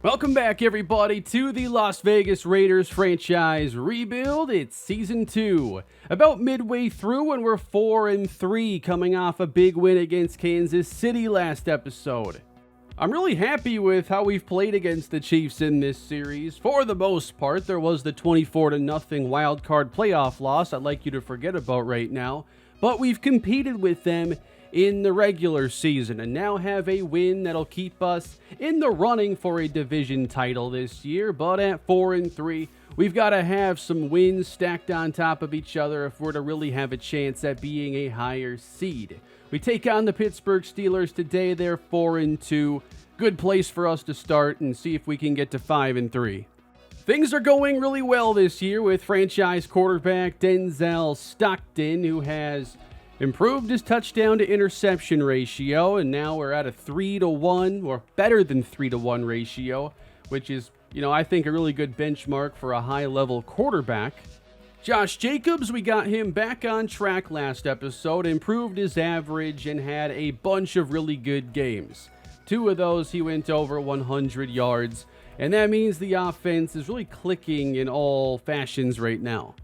Welcome back, everybody, to the Las Vegas Raiders franchise rebuild. It's Season 2, about midway through, and we're 4-3, coming off a big win against Kansas City last episode. I'm really happy with how we've played against the Chiefs in this series. For the most part, there was the 24-0 wildcard playoff loss I'd like you to forget about right now, but we've competed with them in the regular season and now have a win that'll keep us in the running for a division title this year. But at 4-3, we've got to have some wins stacked on top of each other if we're to really have a chance at being a higher seed. We take on the Pittsburgh Steelers today. They're 4-2. Good place for us to start and see if we can get to 5-3. Things are going really well this year with franchise quarterback Denzel Stockton, who has improved his touchdown to interception ratio, and now we're at a 3-1, or better than 3-1 ratio, which is, I think a really good benchmark for a high-level quarterback. Josh Jacobs, we got him back on track last episode, improved his average, and had a bunch of really good games. 2 of those, he went over 100 yards, and that means the offense is really clicking in all fashions right now.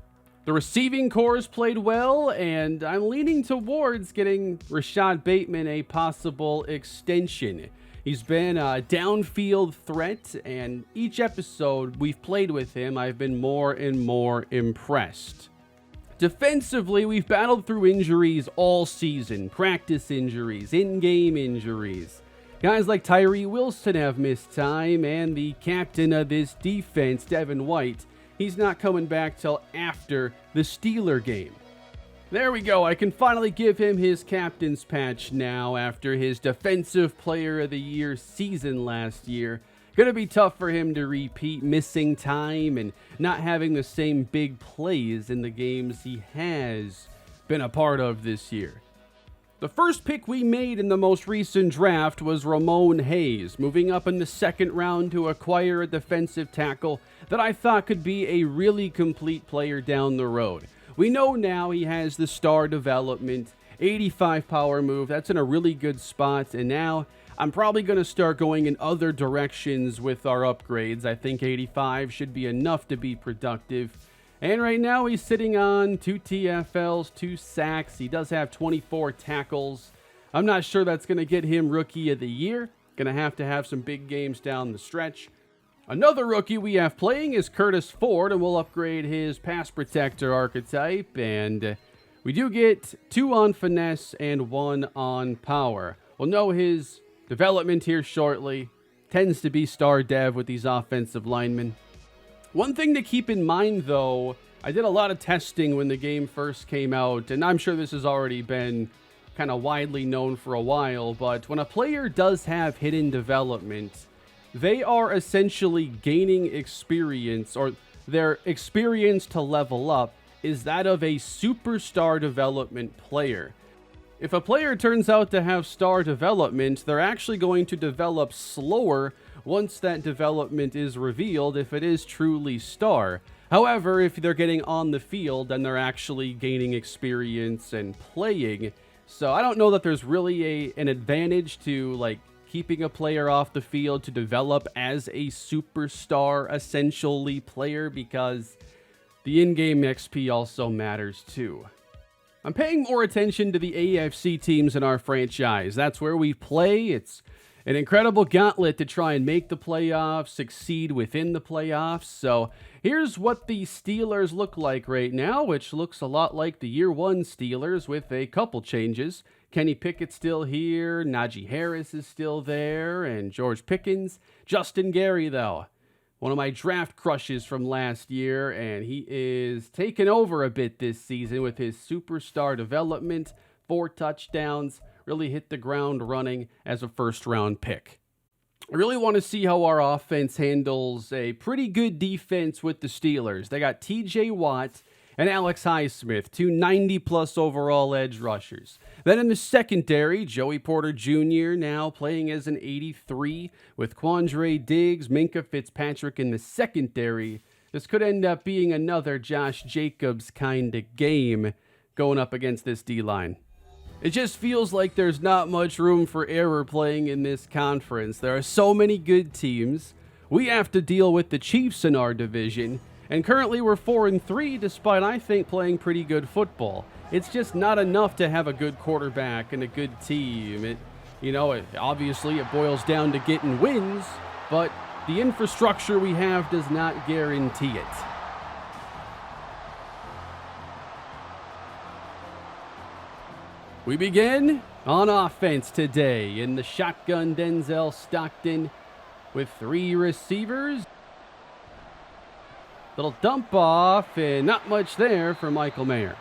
The receiving corps played well, and I'm leaning towards getting Rashad Bateman a possible extension. He's been a downfield threat, and each episode we've played with him, I've been more and more impressed. Defensively, we've battled through injuries all season, practice injuries, in-game injuries. Guys like Tyree Wilson have missed time, and the captain of this defense, Devin White, he's not coming back till after the Steeler game. There we go. I can finally give him his captain's patch now after his Defensive Player of the Year season last year. Gonna be tough for him to repeat, missing time and not having the same big plays in the games he has been a part of this year. The first pick we made in the most recent draft was Ramon Hayes, moving up in the second round to acquire a defensive tackle that I thought could be a really complete player down the road. We know now he has the star development, 85 power move, that's in a really good spot, and now I'm probably going to start going in other directions with our upgrades. I think 85 should be enough to be productive. And right now he's sitting on 2 TFLs, 2 sacks. He does have 24 tackles. I'm not sure that's going to get him Rookie of the Year. Going to have some big games down the stretch. Another rookie we have playing is Curtis Ford, and we'll upgrade his pass protector archetype. And we do get 2 on finesse and 1 on power. We'll know his development here shortly. Tends to be star dev with these offensive linemen. One thing to keep in mind, though, I did a lot of testing when the game first came out, and I'm sure this has already been kind of widely known for a while, but when a player does have hidden development, they are essentially gaining experience, or their experience to level up is that of a superstar development player. If a player turns out to have star development, they're actually going to develop slower once that development is revealed if it is truly star. However, if they're getting on the field, then they're actually gaining experience and playing. So I don't know that there's really an advantage to keeping a player off the field to develop as a superstar essentially player, because the in-game XP also matters too. I'm paying more attention to the AFC teams in our franchise. That's where we play. It's an incredible gauntlet to try and make the playoffs, succeed within the playoffs. So here's what the Steelers look like right now, which looks a lot like the year 1 Steelers with a couple changes. Kenny Pickett's still here, Najee Harris is still there, and George Pickens. Justin Gary, though, one of my draft crushes from last year, and he is taking over a bit this season with his superstar development, 4 touchdowns, really hit the ground running as a first-round pick. I really want to see how our offense handles a pretty good defense with the Steelers. They got TJ Watt and Alex Highsmith, 2 90-plus overall edge rushers. Then in the secondary, Joey Porter Jr. now playing as an 83 with Quandre Diggs, Minkah Fitzpatrick in the secondary. This could end up being another Josh Jacobs kind of game going up against this D-line. It just feels like there's not much room for error playing in this conference. There are so many good teams. we have to deal with the Chiefs in our division. And currently we're 4-3 despite, I think, playing pretty good football. It's just not enough to have a good quarterback and a good team. Obviously it boils down to getting wins, but the infrastructure we have does not guarantee it. We begin on offense today in the shotgun. Denzel Stockton with 3 receivers. Little dump off and not much there for Michael Mayer.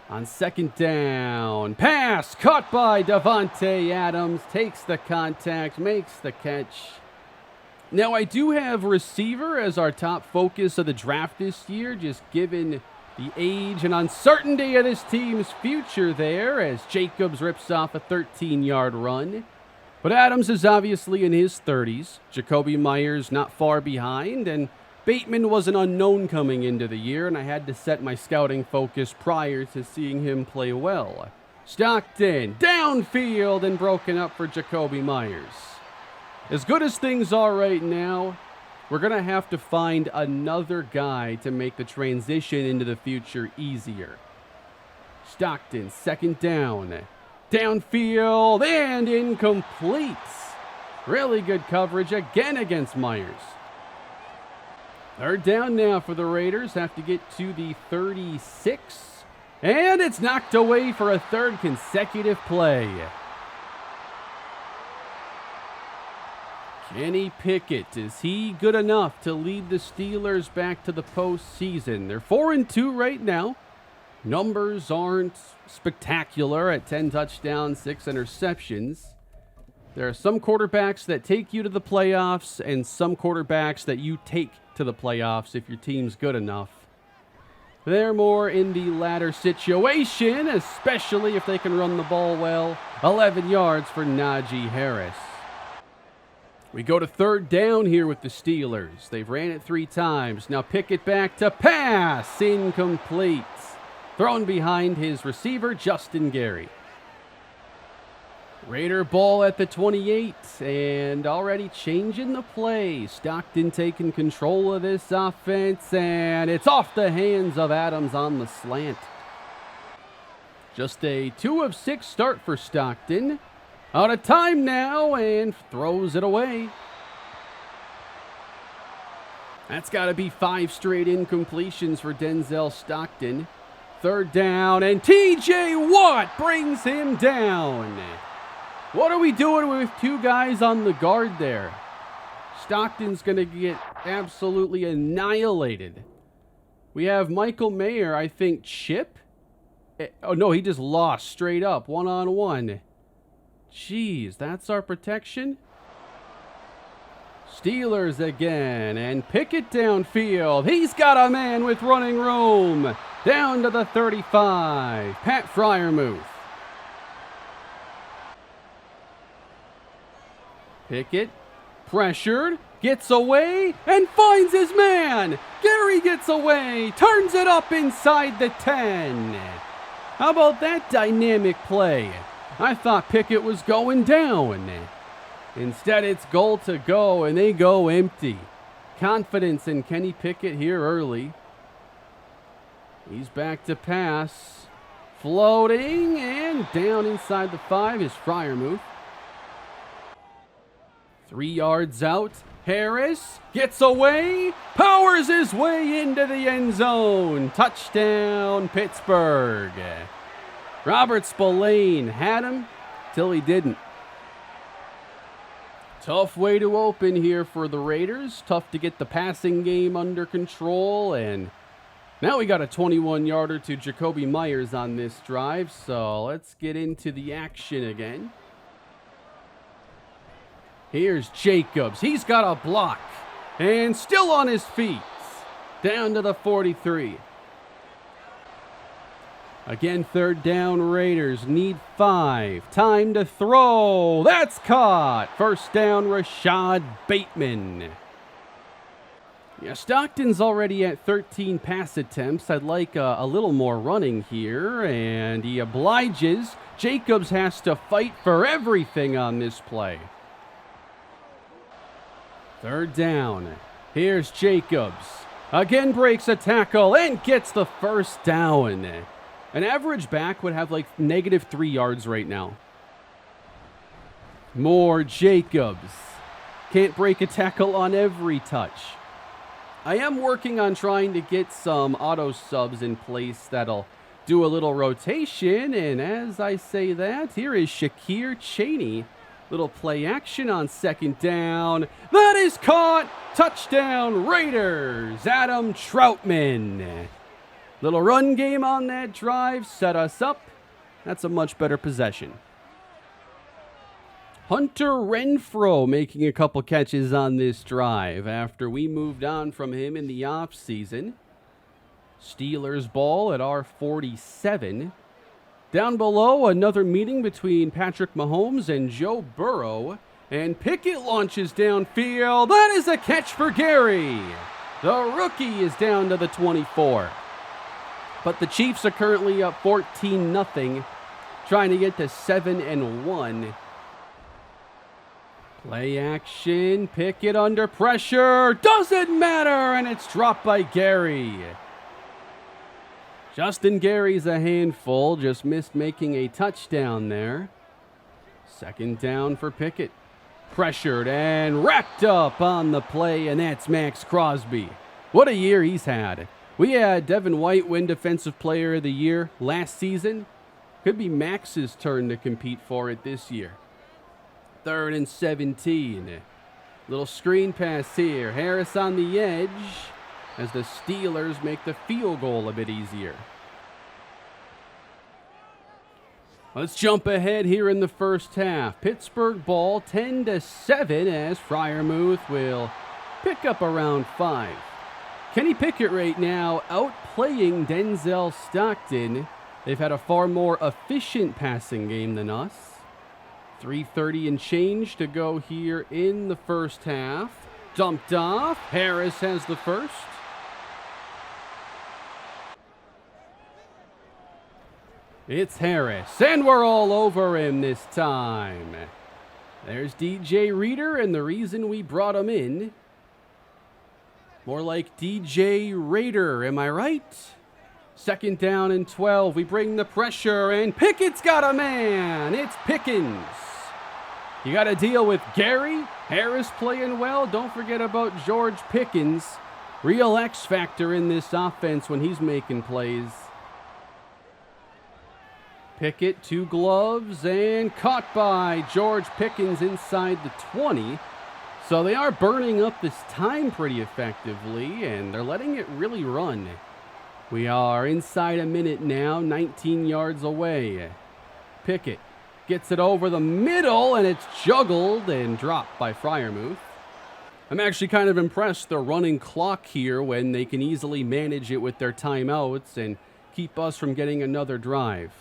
On second down, pass caught by Davante Adams, takes the contact, makes the catch. Now I do have receiver as our top focus of the draft this year, just given the age and uncertainty of this team's future there, as Jacobs rips off a 13-yard run. But Adams is obviously in his 30s. Jakobi Meyers not far behind, and Bateman was an unknown coming into the year, and I had to set my scouting focus prior to seeing him play well. Stockton, downfield, and broken up for Jakobi Meyers. As good as things are right now, we're going to have to find another guy to make the transition into the future easier. Stockton, second down. Downfield and incomplete. Really good coverage again against Meyers. Third down now for the Raiders. Have to get to the 36. And it's knocked away for a third consecutive play. Kenny Pickett, is he good enough to lead the Steelers back to the postseason? They're 4-2 right now. Numbers aren't spectacular at 10 touchdowns, 6 interceptions. There are some quarterbacks that take you to the playoffs and some quarterbacks that you take to the playoffs if your team's good enough. They're more in the latter situation, especially if they can run the ball well. 11 yards for Najee Harris. We go to third down here with the Steelers. They've ran it 3 times. Now Pickett back to pass. Incomplete. Thrown behind his receiver, Justin Gary. Raider ball at the 28, and already changing the play. Stockton taking control of this offense, and it's off the hands of Adams on the slant. Just a 2 of 6 start for Stockton. Out of time now, and throws it away. That's got to be 5 straight incompletions for Denzel Stockton. Third down, and T.J. Watt brings him down. What are we doing with 2 guys on the guard there? Stockton's going to get absolutely annihilated. We have Michael Mayer, I think, chip. Oh, no, he just lost straight up, 1-on-1. Jeez, that's our protection? Steelers again, and Pickett downfield. He's got a man with running room. Down to the 35. Pat Freiermuth. Pickett, pressured, gets away, and finds his man. Gary gets away, turns it up inside the 10. How about that dynamic play? I thought Pickett was going down. Instead, it's goal to go, and they go empty. Confidence in Kenny Pickett here early. He's back to pass. Floating, and down inside the 5 is Freiermuth. 3 yards out. Harris gets away, powers his way into the end zone. Touchdown, Pittsburgh. Robert Spillane had him till he didn't. Tough way to open here for the Raiders. Tough to get the passing game under control. And now we got a 21-yarder to Jakobi Meyers on this drive. So let's get into the action again. Here's Jacobs. He's got a block. And still on his feet. Down to the 43. Again, third down, Raiders need 5. Time to throw. That's caught. First down, Rashad Bateman. Yeah, Stockton's already at 13 pass attempts. I'd like a little more running here, and he obliges. Jacobs has to fight for everything on this play. Third down. Here's Jacobs. Again breaks a tackle and gets the first down. An average back would have like -3 yards right now. More Jacobs. Can't break a tackle on every touch. I am working on trying to get some auto subs in place that'll do a little rotation. And as I say that, here is Shakir Chaney. Little play action on second down. That is caught. Touchdown Raiders. Adam Troutman. Little run game on that drive. Set us up. That's a much better possession. Hunter Renfrow making a couple catches on this drive after we moved on from him in the offseason. Steelers ball at our 47. Down below, another meeting between Patrick Mahomes and Joe Burrow. And Pickett launches downfield. That is a catch for Gary. The rookie is down to the 24. But the Chiefs are currently up 14-0, trying to get to 7-1. Play action, Pickett under pressure, doesn't matter, and it's dropped by Gary. Justin Gary's a handful, just missed making a touchdown there. Second down for Pickett. Pressured and wrapped up on the play, and that's Max Crosby. What a year he's had. We had Devin White win Defensive Player of the Year last season. Could be Max's turn to compete for it this year. 3rd and 17. Little screen pass here. Harris on the edge as the Steelers make the field goal a bit easier. Let's jump ahead here in the first half. Pittsburgh ball 10-7 as Freiermuth will pick up around 5. Kenny Pickett right now outplaying Denzel Stockton. They've had a far more efficient passing game than us. 3:30 and change to go here in the first half. Dumped off. Harris has the first. It's Harris, and we're all over him this time. There's DJ Reader, and the reason we brought him in. More like DJ Raider, am I right? Second down and 12. We bring the pressure, and Pickett's got a man. It's Pickens. You got to deal with Gary. Harris playing well. Don't forget about George Pickens. Real X factor in this offense when he's making plays. Pickett, 2 gloves, and caught by George Pickens inside the 20. So they are burning up this time pretty effectively, and they're letting it really run. We are inside a minute now, 19 yards away. Pickett gets it over the middle, and it's juggled and dropped by Freiermuth. I'm actually kind of impressed the running clock here when they can easily manage it with their timeouts and keep us from getting another drive.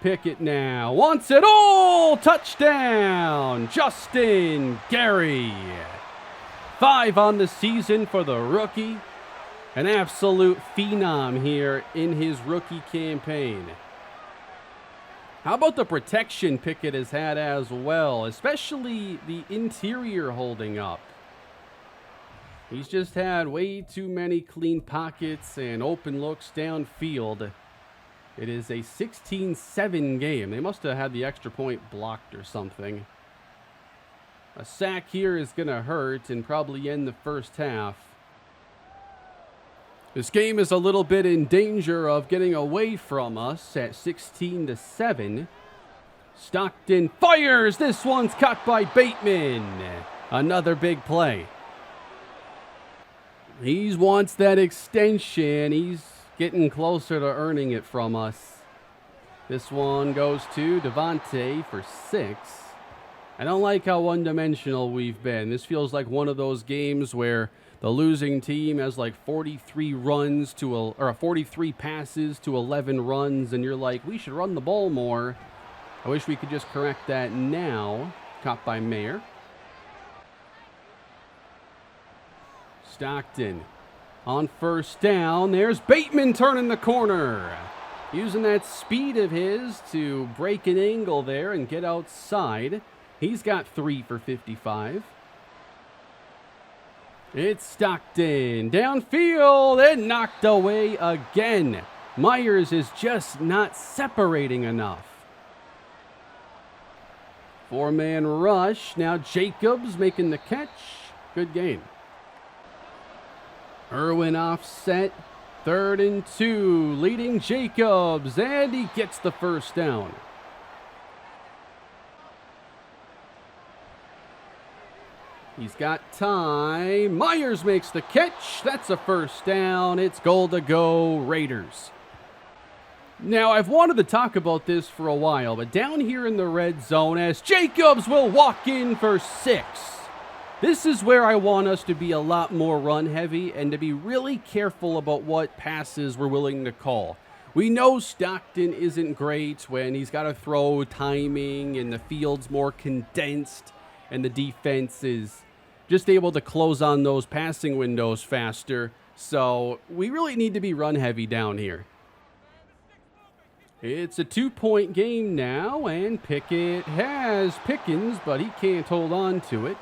Pickett now wants it all! Touchdown! Justin Gary. 5 on the season for the rookie. An absolute phenom here in his rookie campaign. How about the protection Pickett has had as well, especially the interior holding up? He's just had way too many clean pockets and open looks downfield. It is a 16-7 game. They must have had the extra point blocked or something. A sack here is going to hurt and probably end the first half. This game is a little bit in danger of getting away from us at 16-7. Stockton fires. This one's caught by Bateman. Another big play. He wants that extension. He's getting closer to earning it from us. This one goes to Devontae for 6. I don't like how one-dimensional we've been. This feels like one of those games where the losing team has like 43 runs to 43 passes to 11 runs, and you're like, we should run the ball more. I wish we could just correct that now. Caught by Mayer. Stockton on first down. There's Bateman turning the corner. Using that speed of his to break an angle there and get outside. He's got 3 for 55. It's Stockton. Downfield and knocked away again. Myers is just not separating enough. 4-man rush. Now Jacobs making the catch. Good game. Irwin offset. 3rd and 2. Leading Jacobs. And he gets the first down. He's got time. Myers makes the catch. That's a first down. It's goal to go, Raiders. Now, I've wanted to talk about this for a while, but down here in the red zone, as Jacobs will walk in for 6. This is where I want us to be a lot more run-heavy and to be really careful about what passes we're willing to call. We know Stockton isn't great when he's got to throw timing and the field's more condensed and the defense is just able to close on those passing windows faster. So we really need to be run-heavy down here. It's a 2-point game now, and Pickett has Pickens, but he can't hold on to it.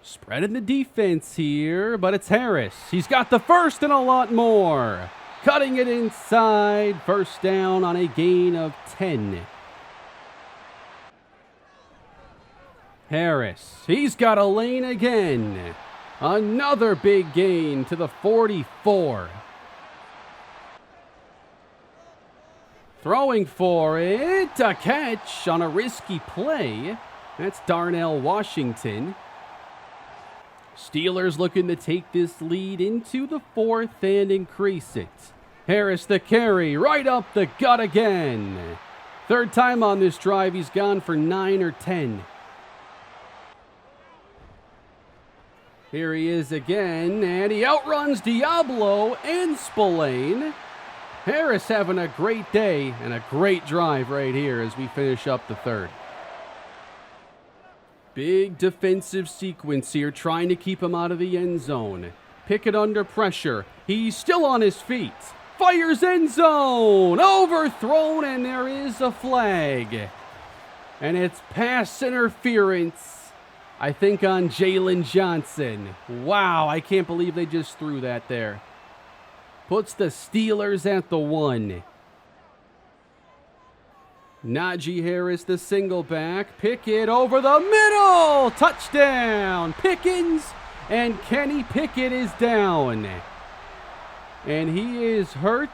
Spreading the defense here, but it's Harris. He's got the first and a lot more. Cutting it inside. First down on a gain of 10. Harris, he's got a lane again. Another big gain to the 44. Throwing for it, a catch on a risky play. That's Darnell Washington. Steelers looking to take this lead into the 4th and increase it. Harris the carry, right up the gut again. 3rd time on this drive, he's gone for 9 or 10. Here he is again, and he outruns Diablo and Spillane. Harris having a great day and a great drive right here as we finish up the 3rd. Big defensive sequence here, trying to keep him out of the end zone. Pickett under pressure. He's still on his feet. Fires end zone. Overthrown, and there is a flag. And it's pass interference, I think, on Jalen Johnson. Wow, I can't believe they just threw that there. Puts the Steelers at the 1. Najee Harris, the single back. Pickett over the middle. Touchdown. Pickens, and Kenny Pickett is down. And he is hurt.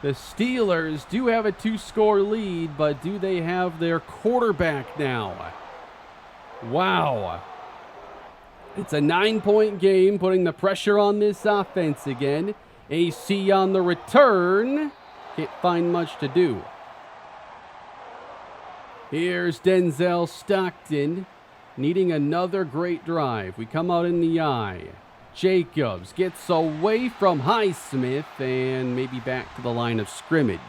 The Steelers do have a 2-score lead, but do they have their quarterback now? Wow. It's a 9-point game, putting the pressure on this offense again. AC on the return. Can't find much to do. Here's Denzel Stockton, needing another great drive. We come out in the eye. Jacobs gets away from Highsmith and maybe back to the line of scrimmage.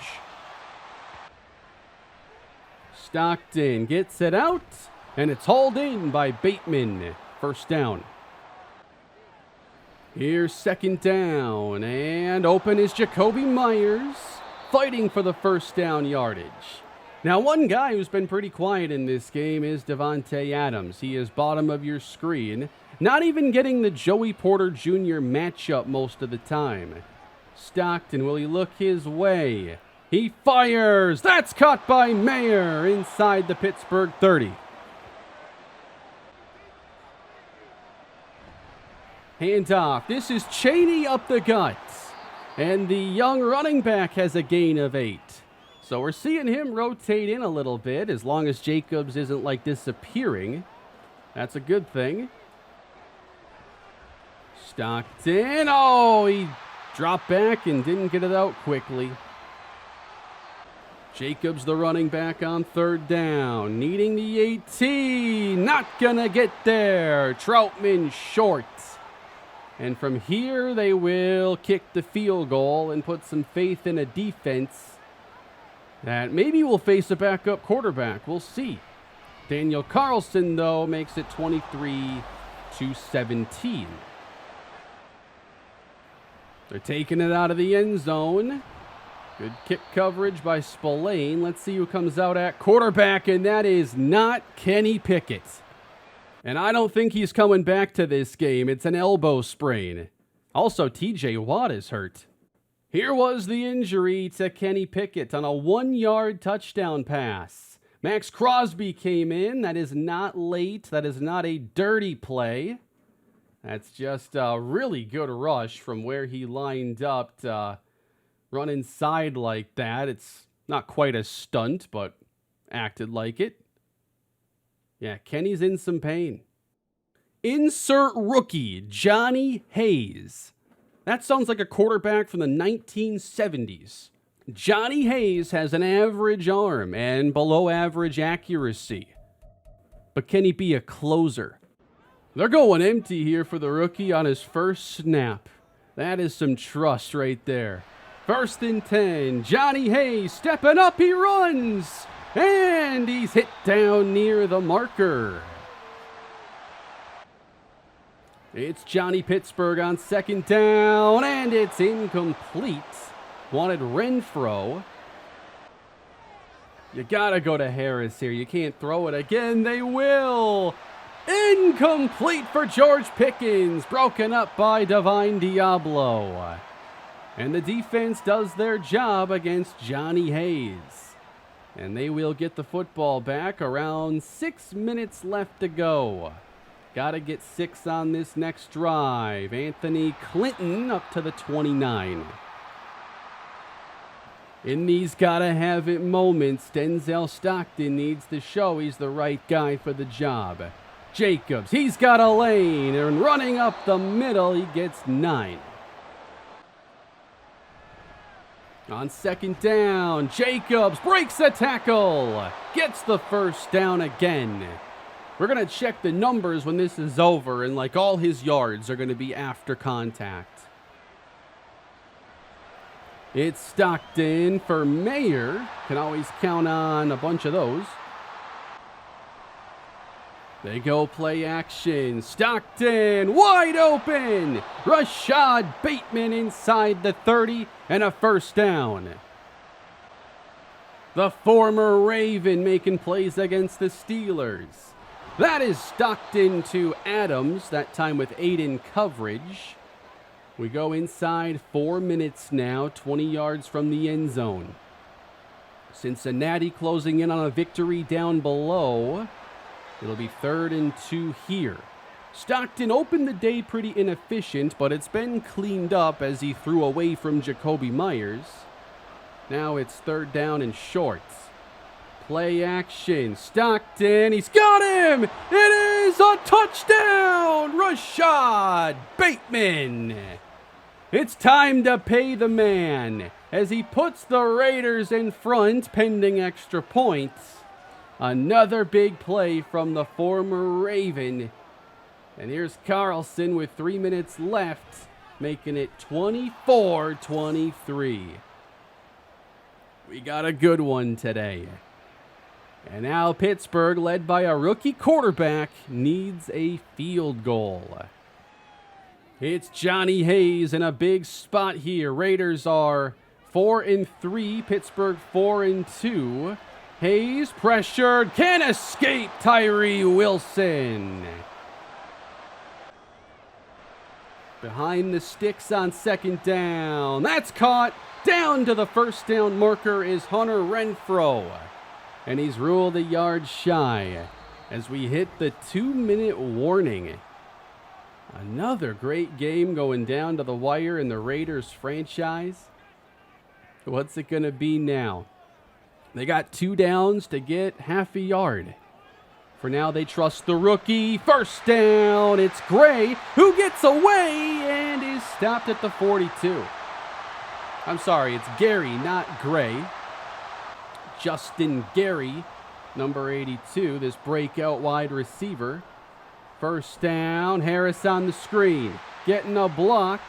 Stockton gets it out, and it's hauled in by Bateman. First down. Here's 2nd down, and open is Jacoby Myers, fighting for the first down yardage. Now, one guy who's been pretty quiet in this game is Devontae Adams. He is bottom of your screen, not even getting the Joey Porter Jr. matchup most of the time. Stockton, will he look his way? He fires! That's caught by Mayer inside the Pittsburgh 30. Handoff. This is Chaney up the gut. And the young running back has a gain of 8. So we're seeing him rotate in a little bit, as long as Jacobs isn't like disappearing. That's a good thing. Stockton. Oh, he dropped back and didn't get it out quickly. Jacobs, the running back, on 3rd down. Needing the 18. Not gonna get there. Troutman short. And from here, they will kick the field goal and put some faith in a defense that maybe will face a backup quarterback. We'll see. Daniel Carlson, though, makes it 23-13. to 17. They're taking it out of the end zone. Good kick coverage by Spillane. Let's see who comes out at quarterback, and that is not Kenny Pickett. And I don't think he's coming back to this game. It's an elbow sprain. Also, TJ Watt is hurt. Here was the injury to Kenny Pickett on a 1-yard touchdown pass. Max Crosby came in. That is not late. That is not a dirty play. That's just a really good rush from where he lined up to run inside like that. It's not quite a stunt, but acted like it. Yeah, Kenny's in some pain. Insert rookie, Johnny Hayes. That sounds like a quarterback from the 1970s. Johnny Hayes has an average arm and below average accuracy. But can he be a closer? They're going empty here for the rookie on his first snap. That is some trust right there. 1st and 10. Johnny Hayes stepping up. He runs. And he's hit down near the marker. It's Johnny Pittsburgh on 2nd down, and it's incomplete. Wanted Renfro. You gotta go to Harris here. You can't throw it again. They will. Incomplete for George Pickens. Broken up by Divine Diablo. And the defense does their job against Johnny Hayes. And they will get the football back. Around 6 minutes left to go. Got to get 6 on this next drive. Anthony Clinton up to the 29. In these gotta-have-it moments, Denzel Stockton needs to show he's the right guy for the job. Jacobs, he's got a lane, and running up the middle, he gets 9. On 2nd down, Jacobs breaks a tackle, gets the 1st down again. We're going to check the numbers when this is over, and like all his yards are going to be after contact. It's Stockton for Mayer. Can always count on a bunch of those. They go play action. Stockton wide open. Rashad Bateman inside the 30 and a 1st down. The former Raven making plays against the Steelers. That is Stockton to Adams, that time with 8 in coverage. We go inside 4 minutes now, 20 yards from the end zone. Cincinnati closing in on a victory down below. It'll be 3rd and 2 here. Stockton opened the day pretty inefficient, but it's been cleaned up as he threw away from Jacoby Myers. Now it's 3rd down and short. Play action. Stockton. He's got him. It is a touchdown. Rashad Bateman. It's time to pay the man as he puts the Raiders in front pending extra points. Another big play from the former Raven. And here's Carlson with 3 minutes left, making it 24-23. We got a good one today. And now Pittsburgh, led by a rookie quarterback, needs a field goal. It's Johnny Hayes in a big spot here. Raiders are 4-3, Pittsburgh 4-2. Hayes pressured, can't escape Tyree Wilson. Behind the sticks on 2nd down. That's caught. Down to the 1st down marker is Hunter Renfro. And he's ruled a yard shy as we hit the 2-minute warning. Another great game going down to the wire in the Raiders franchise. What's it going to be now? They got 2 downs to get half a yard. For now, they trust the rookie. 1st down. It's Gray who gets away and is stopped at the 42. I'm sorry, it's Gary, not Gray. Justin Gary, number 82, this breakout wide receiver. 1st down, Harris on the screen, getting a block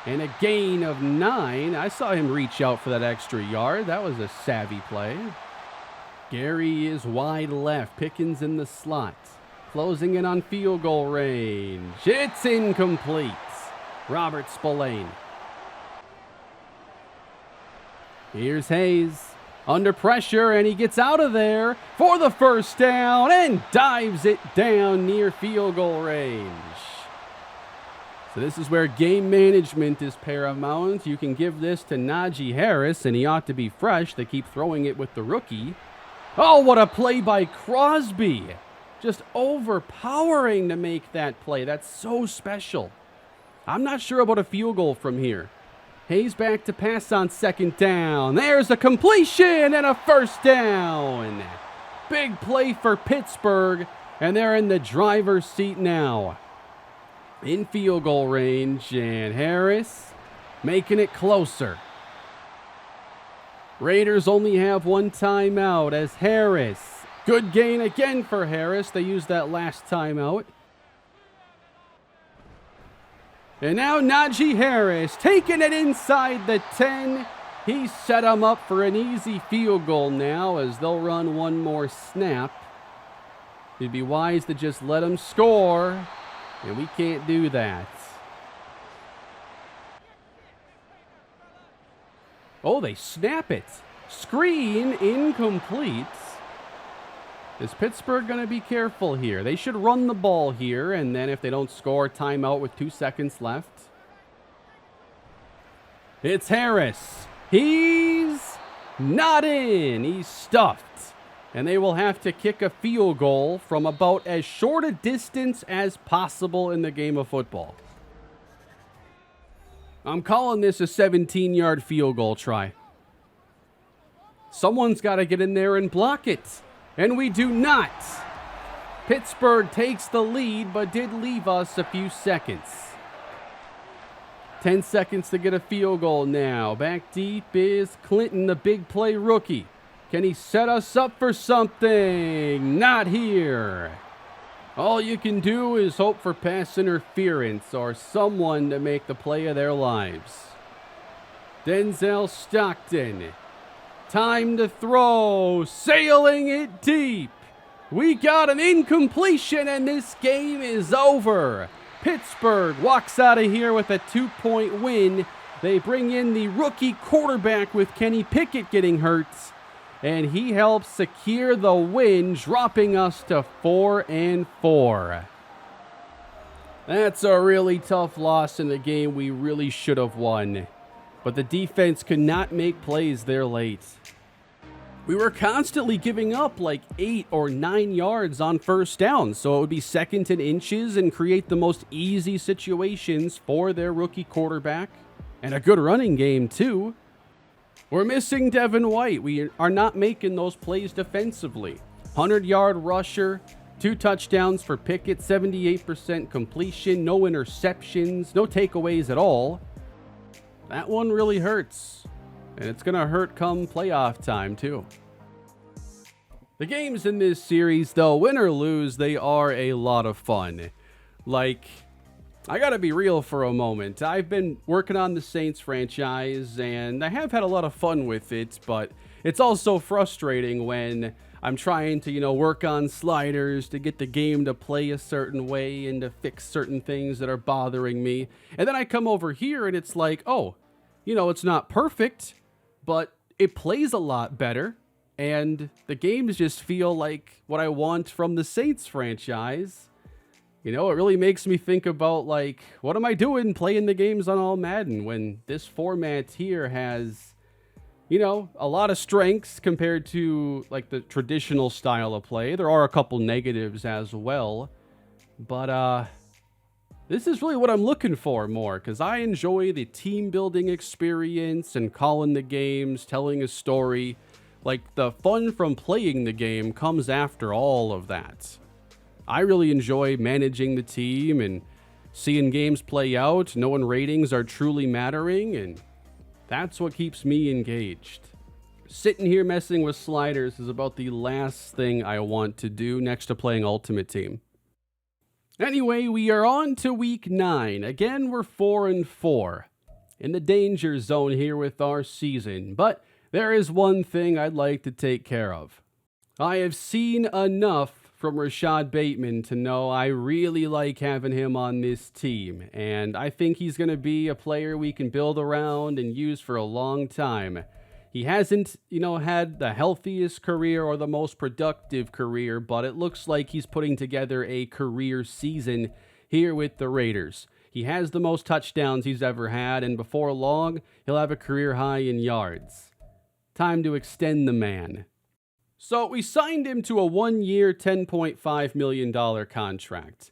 and a gain of 9. I saw him reach out for that extra yard. That was a savvy play. Gary is wide left, Pickens in the slot. closing in on field goal range. It's incomplete. Robert Spillane. Here's Hayes. Under pressure, and he gets out of there for the first down and dives it down near field goal range. So this is where game management is paramount. You can give this to Najee Harris, and he ought to be fresh. They keep throwing it with the rookie. Oh, what a play by Crosby. Just overpowering to make that play. That's so special. I'm not sure about a field goal from here. Hayes back to pass on second down. There's a completion and a first down. Big play for Pittsburgh, and they're in the driver's seat now. In field goal range, and Harris making it closer. Raiders only have one timeout as Harris. Good gain again for Harris. They used that last timeout. And now Najee Harris taking it inside the 10. He set him up for an easy field goal now as they'll run one more snap. It'd be wise to just let him score, and we can't do that. Oh, they snap it. Screen incomplete. Is Pittsburgh going to be careful here? They should run the ball here, and then if they don't score, timeout with 2 seconds left. It's Harris. He's not in. He's stuffed. And they will have to kick a field goal from about as short a distance as possible in the game of football. I'm calling this a 17-yard field goal try. Someone's got to get in there and block it. And we do not. Pittsburgh takes the lead, but did leave us a few seconds. 10 seconds to get a field goal now. Back deep is Clinton, the big play rookie. Can he set us up for something? Not here. All you can do is hope for pass interference or someone to make the play of their lives. Denzel Stockton. Time to throw, sailing it deep. We got an incompletion, and this game is over. Pittsburgh walks out of here with a 2-point win. They bring in the rookie quarterback with Kenny Pickett getting hurt, and he helps secure the win, dropping us to 4-4. That's a really tough loss in the game we really should have won. But the defense could not make plays there late. We were constantly giving up like 8 or 9 yards on first down, so it would be second and inches and create the most easy situations for their rookie quarterback. And a good running game, too. We're missing Devin White. We are not making those plays defensively. 100-yard rusher, 2 touchdowns for Pickett, 78% completion, no interceptions, no takeaways at all. That one really hurts, and it's going to hurt come playoff time, too. The games in this series, though, win or lose, they are a lot of fun. Like, I got to be real for a moment. I've been working on the Saints franchise, and I have had a lot of fun with it, but it's also frustrating when I'm trying to, work on sliders to get the game to play a certain way and to fix certain things that are bothering me. And then I come over here, and it's like, oh, it's not perfect, but it plays a lot better, and the games just feel like what I want from the Saints franchise. It really makes me think about, what am I doing playing the games on all Madden when this format here has, a lot of strengths compared to, the traditional style of play. There are a couple negatives as well, but, this is really what I'm looking for more, because I enjoy the team-building experience and calling the games, telling a story. The fun from playing the game comes after all of that. I really enjoy managing the team and seeing games play out, knowing ratings are truly mattering, and that's what keeps me engaged. Sitting here messing with sliders is about the last thing I want to do next to playing Ultimate Team. Anyway, we are on to week 9. Again, we're 4-4 in the danger zone here with our season, but there is one thing I'd like to take care of. I have seen enough from Rashad Bateman to know I really like having him on this team, and I think he's going to be a player we can build around and use for a long time. He hasn't, had the healthiest career or the most productive career, but it looks like he's putting together a career season here with the Raiders. He has the most touchdowns he's ever had, and before long, he'll have a career high in yards. Time to extend the man. So we signed him to a 1-year, $10.5 million contract.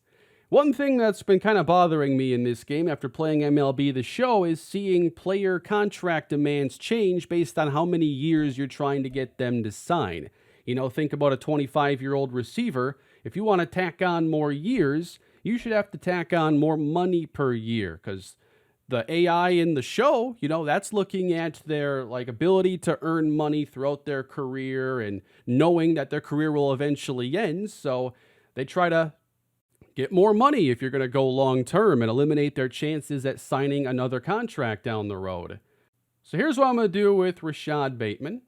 One thing that's been kind of bothering me in this game after playing MLB The Show is seeing player contract demands change based on how many years you're trying to get them to sign. Think about a 25-year-old receiver. If you want to tack on more years, you should have to tack on more money per year, because the AI in the show, that's looking at their ability to earn money throughout their career and knowing that their career will eventually end. So they try to get more money if you're going to go long term and eliminate their chances at signing another contract down the road. So here's what I'm going to do with Rashad Bateman.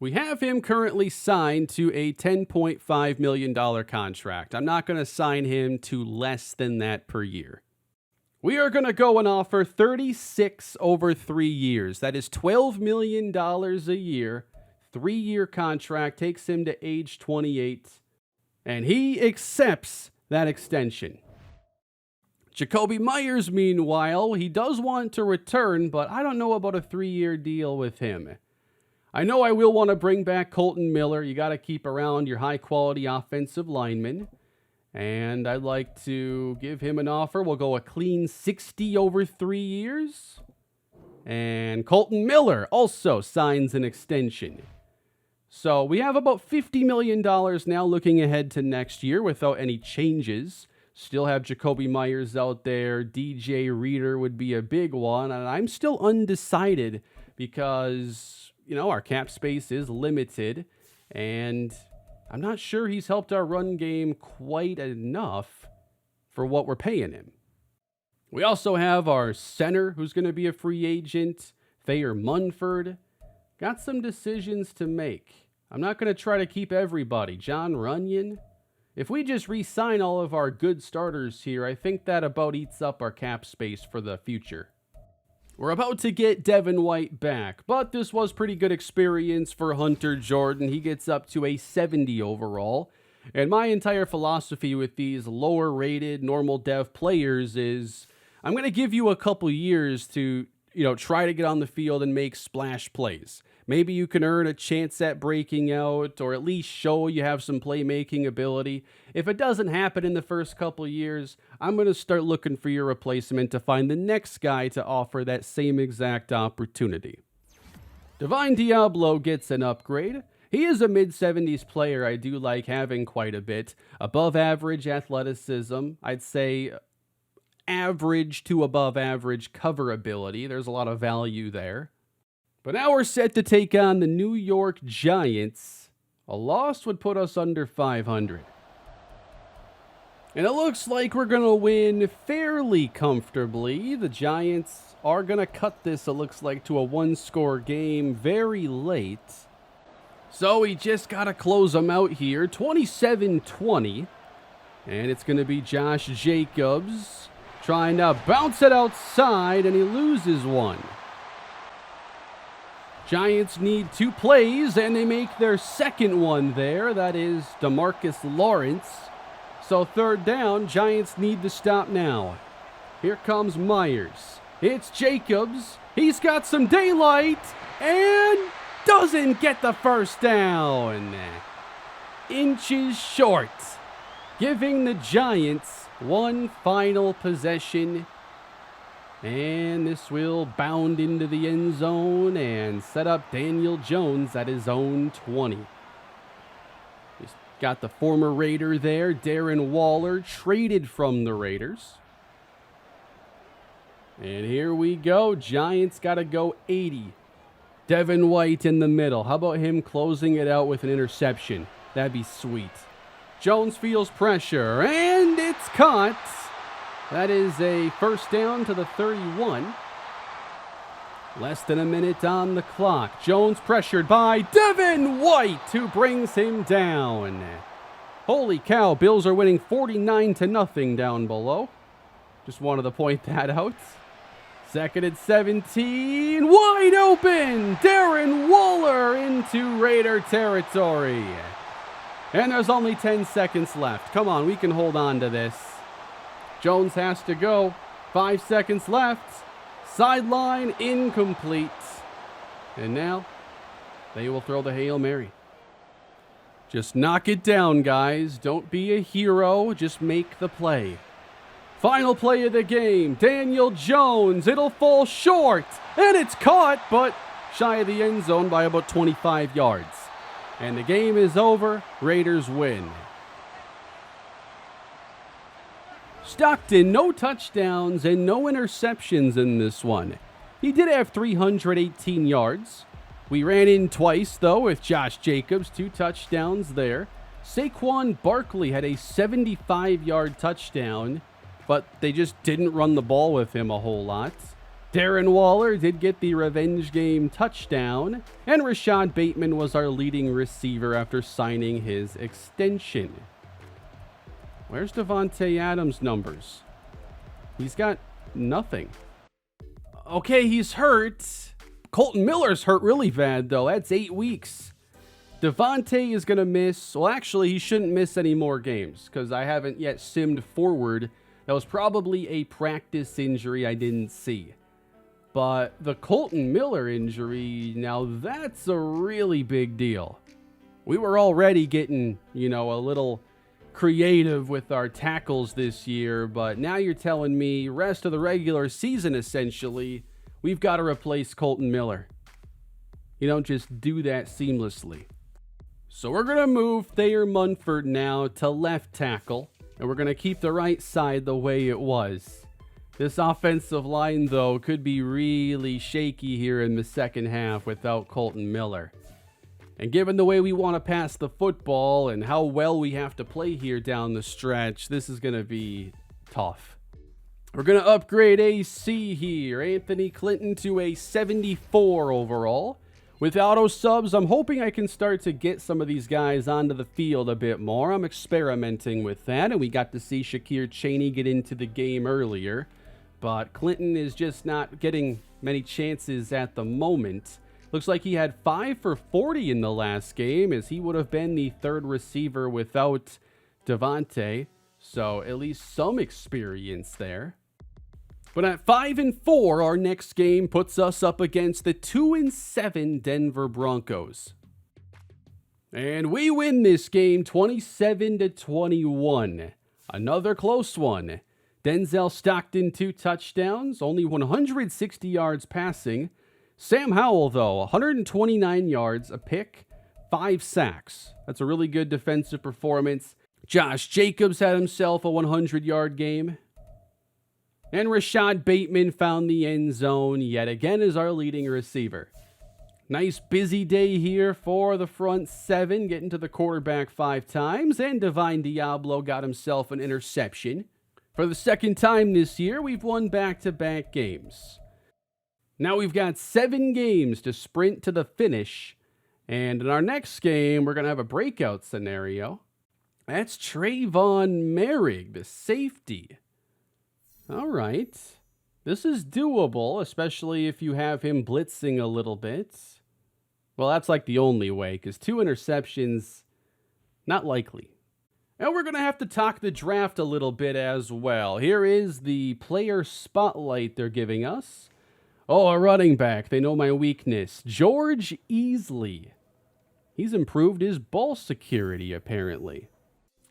We have him currently signed to a $10.5 million contract. I'm not going to sign him to less than that per year. We are going to go and offer 36 over 3 years. That is $12 million a year. 3-year contract takes him to age 28. And he accepts that extension. Jakobi Meyers, meanwhile, he does want to return, but I don't know about a 3-year deal with him. I know I will want to bring back Kolton Miller. You got to keep around your high-quality offensive lineman. And I'd like to give him an offer. We'll go a clean 60 over 3 years. And Kolton Miller also signs an extension. So we have about $50 million now looking ahead to next year without any changes. Still have Jakobi Meyers out there. DJ Reader would be a big one. And I'm still undecided because our cap space is limited, and I'm not sure he's helped our run game quite enough for what we're paying him. We also have our center, who's going to be a free agent, Thayer Munford. Got some decisions to make. I'm not going to try to keep everybody. John Runyon. If we just re-sign all of our good starters here, I think that about eats up our cap space for the future. We're about to get Devin White back, but this was pretty good experience for Hunter Jordan. He gets up to a 70 overall. And my entire philosophy with these lower-rated, normal dev players is I'm going to give you a couple years to, try to get on the field and make splash plays. Maybe you can earn a chance at breaking out, or at least show you have some playmaking ability. If it doesn't happen in the first couple years, I'm going to start looking for your replacement to find the next guy to offer that same exact opportunity. Divine Diablo gets an upgrade. He is a mid-70s player I do like having quite a bit. Above average athleticism, I'd say average to above average cover ability. There's a lot of value there. But now we're set to take on the New York Giants. A loss would put us under 500. And it looks like we're going to win fairly comfortably. The Giants are going to cut this, it looks like, to a 1-score game very late. So we just got to close them out here. 27-20. And it's going to be Josh Jacobs trying to bounce it outside, and he loses one. Giants need 2 plays, and they make their second one there. That is DeMarcus Lawrence. So 3rd down, Giants need to stop now. Here comes Myers. It's Jacobs. He's got some daylight and doesn't get the first down. Inches short, giving the Giants one final possession. And this will bound into the end zone and set up Daniel Jones at his own 20. He's got the former Raider there, Darren Waller, traded from the Raiders. And here we go. Giants got to go 80. Devin White in the middle. How about him closing it out with an interception? That'd be sweet. Jones feels pressure, and it's caught. That is a first down to the 31. Less than a minute on the clock. Jones pressured by Devin White, who brings him down. Holy cow, Bills are winning 49-0 down below. Just wanted to point that out. 2nd and 17, wide open! Darren Waller into Raider territory. And there's only 10 seconds left. Come on, we can hold on to this. Jones has to go. 5 seconds left. Sideline incomplete. And now, they will throw the Hail Mary. Just knock it down, guys. Don't be a hero. Just make the play. Final play of the game. Daniel Jones. It'll fall short. And it's caught, but shy of the end zone by about 25 yards. And the game is over. Raiders win. Stockton, no touchdowns and no interceptions in this one. He did have 318 yards. We ran in twice, though, with Josh Jacobs, 2 touchdowns there. Saquon Barkley had a 75-yard touchdown, but they just didn't run the ball with him a whole lot. Darren Waller did get the revenge game touchdown, and Rashad Bateman was our leading receiver after signing his extension. Where's Devontae Adams' numbers? He's got nothing. Okay, he's hurt. Colton Miller's hurt really bad, though. That's 8 weeks. Devontae is going to miss. Well, actually, he shouldn't miss any more games because I haven't yet simmed forward. That was probably a practice injury I didn't see. But the Colton Miller injury, now that's a really big deal. We were already getting, a little creative with our tackles this year, but now you're telling me rest of the regular season, essentially, we've got to replace Colton Miller. You don't just do that seamlessly. So we're going to move Thayer Munford now to left tackle, and we're going to keep the right side the way it was. This offensive line, though, could be really shaky here in the second half without Colton Miller. And given the way we want to pass the football and how well we have to play here down the stretch, this is going to be tough. We're going to upgrade AC here. Anthony Clinton to a 74 overall. With auto subs, I'm hoping I can start to get some of these guys onto the field a bit more. I'm experimenting with that, and we got to see Shakir Chaney get into the game earlier. But Clinton is just not getting many chances at the moment. Looks like he had 5 for 40 in the last game, as he would have been the third receiver without Devontae. So at least some experience there. But at 5-4, our next game puts us up against the 2-7 Denver Broncos. And we win this game 27-21. Another close one. Denzel Stockton, 2 touchdowns, only 160 yards passing. Sam Howell, though, 129 yards, a pick, 5 sacks. That's a really good defensive performance. Josh Jacobs had himself a 100-yard game. And Rashad Bateman found the end zone yet again as our leading receiver. Nice busy day here for the front 7, getting to the quarterback 5 times. And Divine Diablo got himself an interception. For the second time this year, we've won back-to-back games. Now we've got 7 games to sprint to the finish. And in our next game, we're going to have a breakout scenario. That's Trayvon Merrick, the safety. All right. This is doable, especially if you have him blitzing a little bit. Well, that's like the only way, because 2 interceptions, not likely. And we're going to have to talk the draft a little bit as well. Here is the player spotlight they're giving us. Oh, a running back. They know my weakness. George Easley. He's improved his ball security, apparently.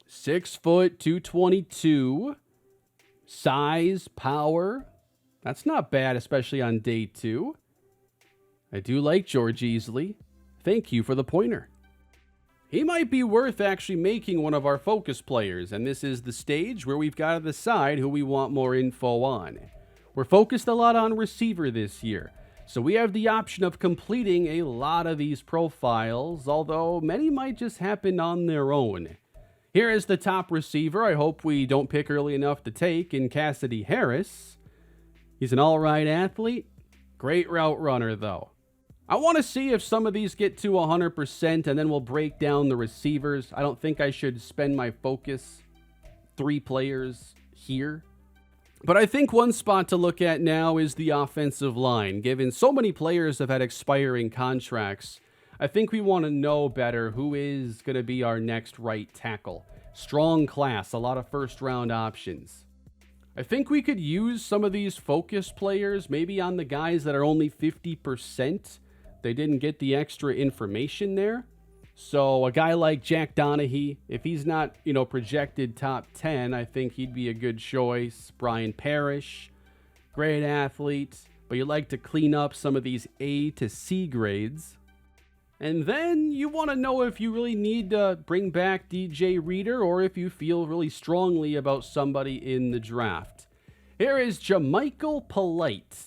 6 foot, 222. Size, power. That's not bad, especially on day 2. I do like George Easley. Thank you for the pointer. He might be worth actually making one of our focus players, and this is the stage where we've got to decide who we want more info on. We're focused a lot on receiver this year, so we have the option of completing a lot of these profiles, although many might just happen on their own. Here is the top receiver I hope we don't pick early enough to take in Cassidy Harris. He's an all-right athlete, great route runner though. I want to see if some of these get to 100%, and then we'll break down the receivers. I don't think I should spend my focus 3 players here. But I think one spot to look at now is the offensive line. Given so many players have had expiring contracts, I think we want to know better who is going to be our next right tackle. Strong class, a lot of first-round options. I think we could use some of these focus players, maybe on the guys that are only 50%. They didn't get the extra information there. So a guy like Jack Donaghy, if he's not, projected top 10, I think he'd be a good choice. Brian Parrish, great athlete, but you like to clean up some of these A to C grades. And then you want to know if you really need to bring back DJ Reader or if you feel really strongly about somebody in the draft. Here is Jamichael Polite.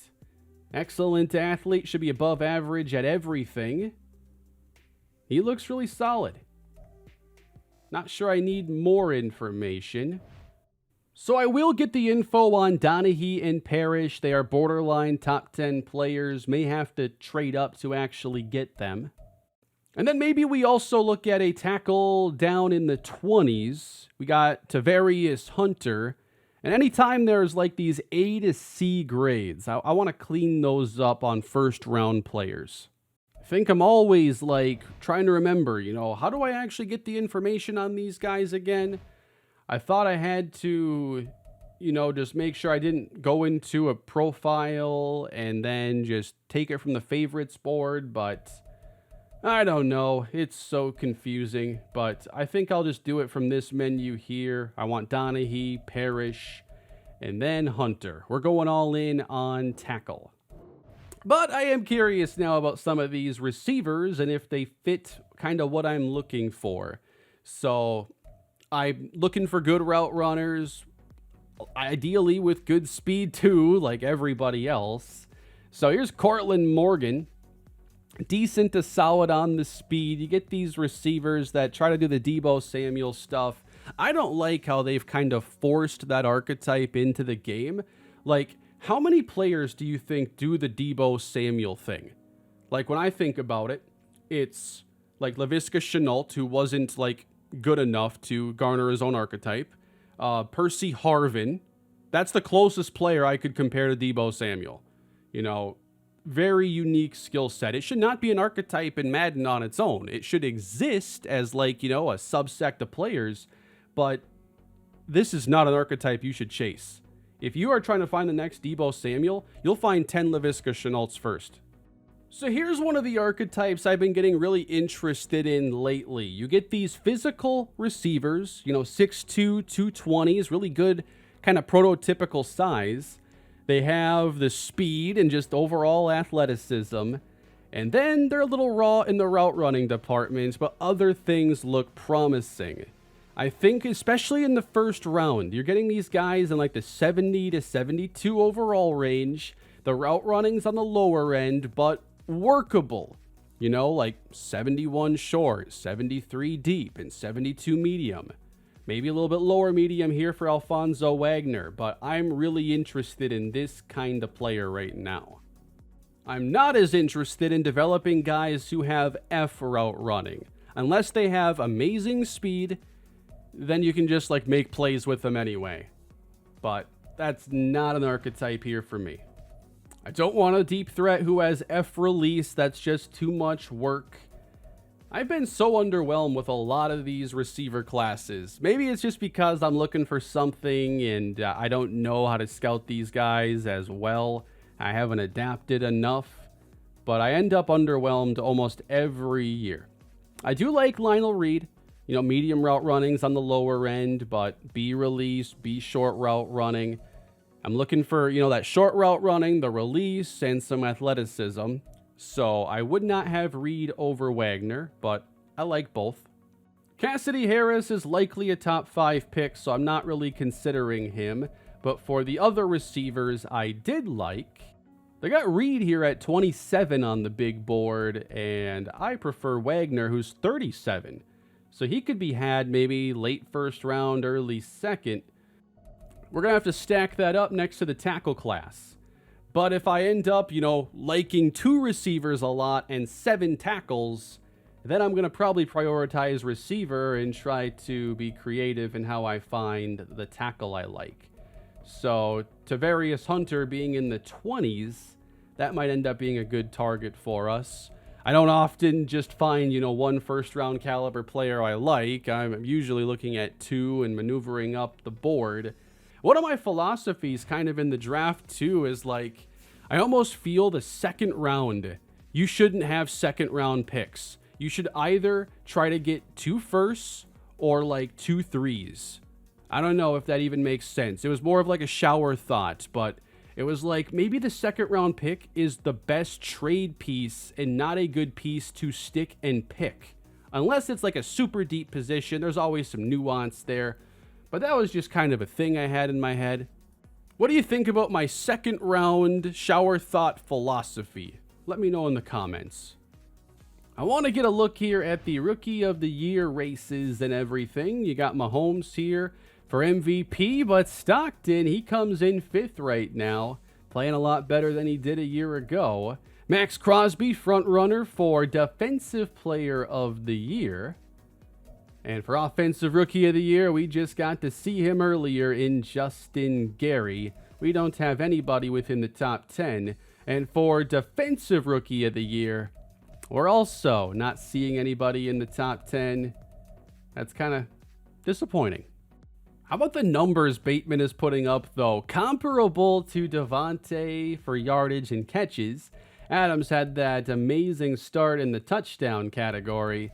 Excellent athlete, should be above average at everything. He looks really solid. Not sure I need more information. So I will get the info on Donaghy and Parrish. They are borderline top 10 players. May have to trade up to actually get them. And then maybe we also look at a tackle down in the 20s. We got Tavarius Hunter. And anytime there's like these A to C grades, I want to clean those up on first round players. I think I'm always like trying to remember, how do I actually get the information on these guys again? I thought I had to, just make sure I didn't go into a profile and then just take it from the favorites board, but I don't know. It's so confusing, but I think I'll just do it from this menu here. I want Donaghy, Parrish, and then Hunter. We're going all in on tackle. But I am curious now about some of these receivers and if they fit kind of what I'm looking for. So I'm looking for good route runners, ideally with good speed too, like everybody else. So here's Cortland Morgan. Decent to solid on the speed. You get these receivers that try to do the Deebo Samuel stuff. I don't like how they've kind of forced that archetype into the game. Like, how many players do you think do the Deebo Samuel thing? Like, when I think about it, it's like Laviska Shenault, who wasn't like good enough to garner his own archetype. Percy Harvin. That's the closest player I could compare to Deebo Samuel. Very unique skill set. It should not be an archetype in Madden on its own. It should exist as a subsect of players, but this is not an archetype you should chase. If you are trying to find the next Deebo Samuel, you'll find 10 Laviska Shenaults first. So here's one of the archetypes I've been getting really interested in lately. You get these physical receivers, 6'2", 220 is really good kind of prototypical size. They have the speed and just overall athleticism. And then they're a little raw in the route running department, but other things look promising. I think especially in the first round, you're getting these guys in like the 70 to 72 overall range. The route running's on the lower end, but workable. Like 71 short, 73 deep, and 72 medium. Maybe a little bit lower medium here for Alfonso Wagner, but I'm really interested in this kind of player right now. I'm not as interested in developing guys who have F route running. Unless they have amazing speed, then you can just make plays with them anyway. But that's not an archetype here for me. I don't want a deep threat who has F release. That's just too much work. I've been so underwhelmed with a lot of these receiver classes. Maybe it's just because I'm looking for something and I don't know how to scout these guys as well. I haven't adapted enough, but I end up underwhelmed almost every year. I do like Lionel Reed. Medium route running's on the lower end, but B release, B short route running. I'm looking for, that short route running, the release, and some athleticism. So I would not have Reed over Wagner, but I like both. Cassidy Harris is likely a top 5 pick, so I'm not really considering him. But for the other receivers I did like, they got Reed here at 27 on the big board, and I prefer Wagner, who's 37. So he could be had maybe late first round, early second. We're going to have to stack that up next to the tackle class. But if I end up, liking 2 receivers a lot and 7 tackles, then I'm going to probably prioritize receiver and try to be creative in how I find the tackle I like. So, Tavarius Hunter being in the 20s, that might end up being a good target for us. I don't often just find, one first-round caliber player I like. I'm usually looking at 2 and maneuvering up the board. One of my philosophies kind of in the draft, too, is I almost feel the second round, you shouldn't have second-round picks. You should either try to get 2 firsts or 2 threes. I don't know if that even makes sense. It was more of a shower thought, but it was maybe the second-round pick is the best trade piece and not a good piece to stick and pick. Unless it's a super deep position, there's always some nuance there. But that was just kind of a thing I had in my head. What do you think about my second round shower thought philosophy? Let me know in the comments. I want to get a look here at the Rookie of the Year races and everything. You got Mahomes here for MVP, but Stockton, he comes in 5th right now, playing a lot better than he did a year ago. Max Crosby, front runner for Defensive Player of the Year. And for Offensive Rookie of the Year, we just got to see him earlier in Justin Gary. We don't have anybody within the top 10. And for Defensive Rookie of the Year, we're also not seeing anybody in the top 10. That's kind of disappointing. How about the numbers Bateman is putting up, though? Comparable to Devontae for yardage and catches. Adams had that amazing start in the touchdown category.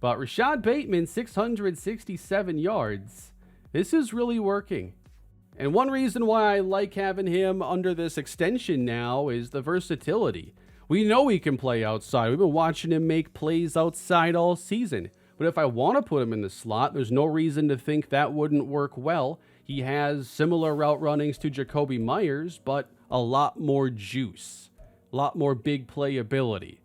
But Rashad Bateman, 667 yards. This is really working. And one reason why I like having him under this extension now is the versatility. We know he can play outside. We've been watching him make plays outside all season. But if I want to put him in the slot, there's no reason to think that wouldn't work well. He has similar route runnings to Jacoby Myers, but a lot more juice. A lot more big play ability.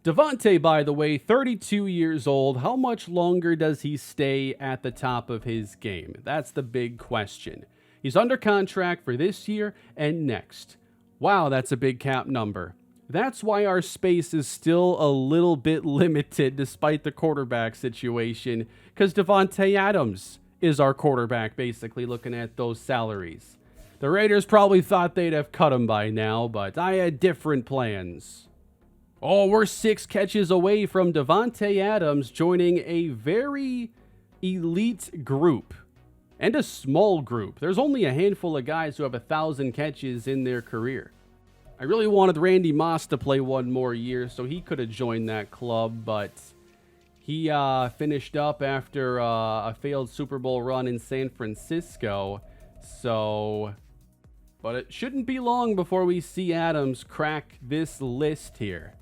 Devontae, by the way, 32 years old. How much longer does he stay at the top of his game? That's the big question. He's under contract for this year and next. Wow, that's a big cap number. That's why our space is still a little bit limited despite the quarterback situation, because Devontae Adams is our quarterback, basically, looking at those salaries. The Raiders probably thought they'd have cut him by now, but I had different plans. Oh, we're 6 catches away from Devontae Adams joining a very elite group and a small group. There's only a handful of guys who have 1,000 catches in their career. I really wanted Randy Moss to play one more year so he could have joined that club, but he finished up after a failed Super Bowl run in San Francisco. But it shouldn't be long before we see Adams crack this list here.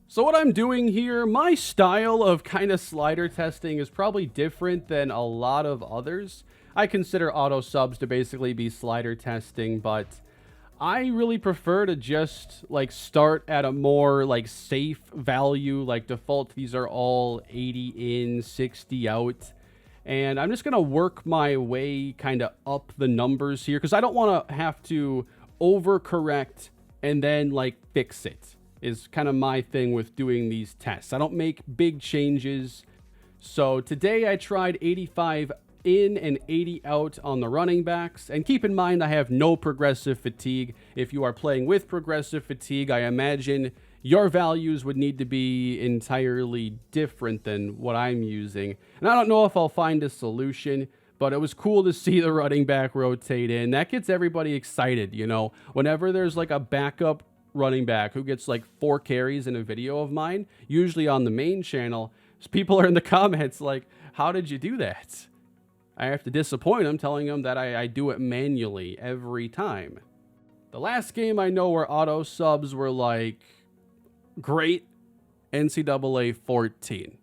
So what I'm doing here, my style of kind of slider testing is probably different than a lot of others. I consider auto subs to basically be slider testing, but I really prefer to just start at a more safe value. Default, these are all 80 in, 60 out. And I'm just going to work my way kind of up the numbers here because I don't want to have to overcorrect and then fix it. Is kind of my thing with doing these tests. I don't make big changes. So today I tried 85 in and 80 out on the running backs. And keep in mind, I have no progressive fatigue. If you are playing with progressive fatigue, I imagine your values would need to be entirely different than what I'm using. And I don't know if I'll find a solution, but it was cool to see the running back rotate in. That gets everybody excited, Whenever there's a backup running back who gets 4 carries in a video of mine, usually on the main channel, people are in the comments how did you do that? I have to disappoint them, telling them that I do it manually every time. The last game I know where auto subs were great, NCAA 14.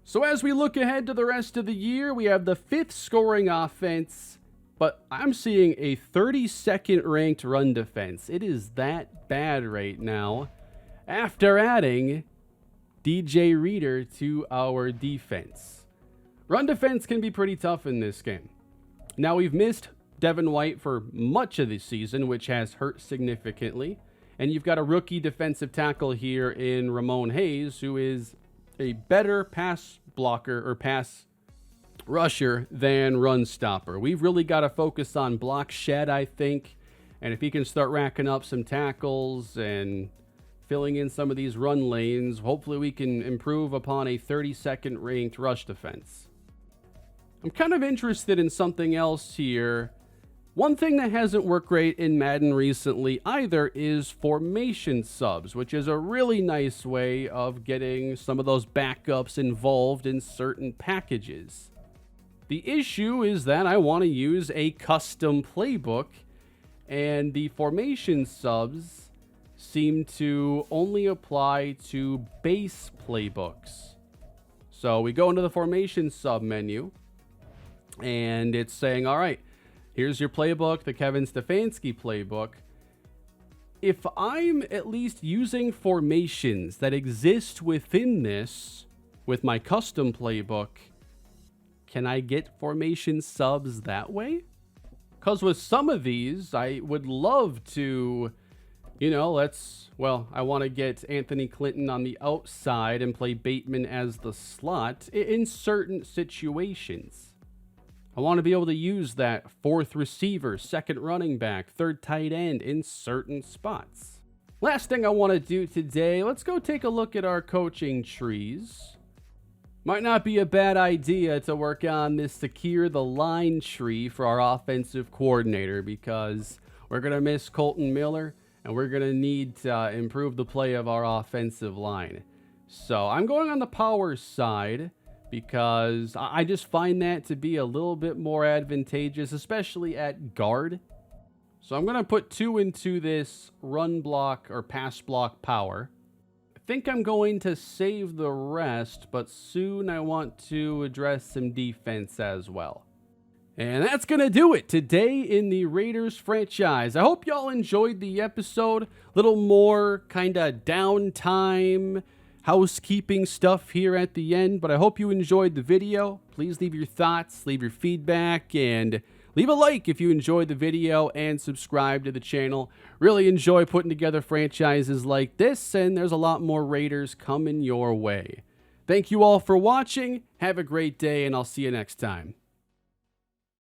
So as we look ahead to the rest of the year, we have the 5th scoring offense, but I'm seeing a 32nd ranked run defense. It is that bad right now after adding DJ Reader to our defense. Run defense can be pretty tough in this game. Now, we've missed Devin White for much of the season, which has hurt significantly. And you've got a rookie defensive tackle here in Ramon Hayes, who is a better pass blocker or pass rusher than run stopper. We've really got to focus on block shed, I think. And if he can start racking up some tackles and filling in some of these run lanes, hopefully we can improve upon a 32nd ranked rush defense. I'm kind of interested in something else here. One thing that hasn't worked great in Madden recently either is formation subs, which is a really nice way of getting some of those backups involved in certain packages. The issue is that I want to use a custom playbook, and the formation subs seem to only apply to base playbooks. So we go into the formation sub menu, and it's saying, all right, here's your playbook, the Kevin Stefanski playbook. If I'm at least using formations that exist within this with my custom playbook, can I get formation subs that way? Because with some of these, I would love to, I want to get Anthony Clinton on the outside and play Bateman as the slot in certain situations. I want to be able to use that fourth receiver, second running back, third tight end in certain spots. Last thing I want to do today, let's go take a look at our coaching trees. Might not be a bad idea to work on this secure the line tree for our offensive coordinator, because we're going to miss Colton Miller and we're going to need to improve the play of our offensive line. So I'm going on the power side because I just find that to be a little bit more advantageous, especially at guard. So I'm going to put 2 into this run block or pass block power. I think I'm going to save the rest, but soon I want to address some defense as well. And that's going to do it today in the Raiders franchise. I hope y'all enjoyed the episode. Little more kind of downtime, housekeeping stuff here at the end, but I hope you enjoyed the video. Please leave your thoughts, leave your feedback, and leave a like if you enjoyed the video, and subscribe to the channel. Really enjoy putting together franchises like this, and there's a lot more Raiders coming your way. Thank you all for watching. Have a great day, and I'll see you next time.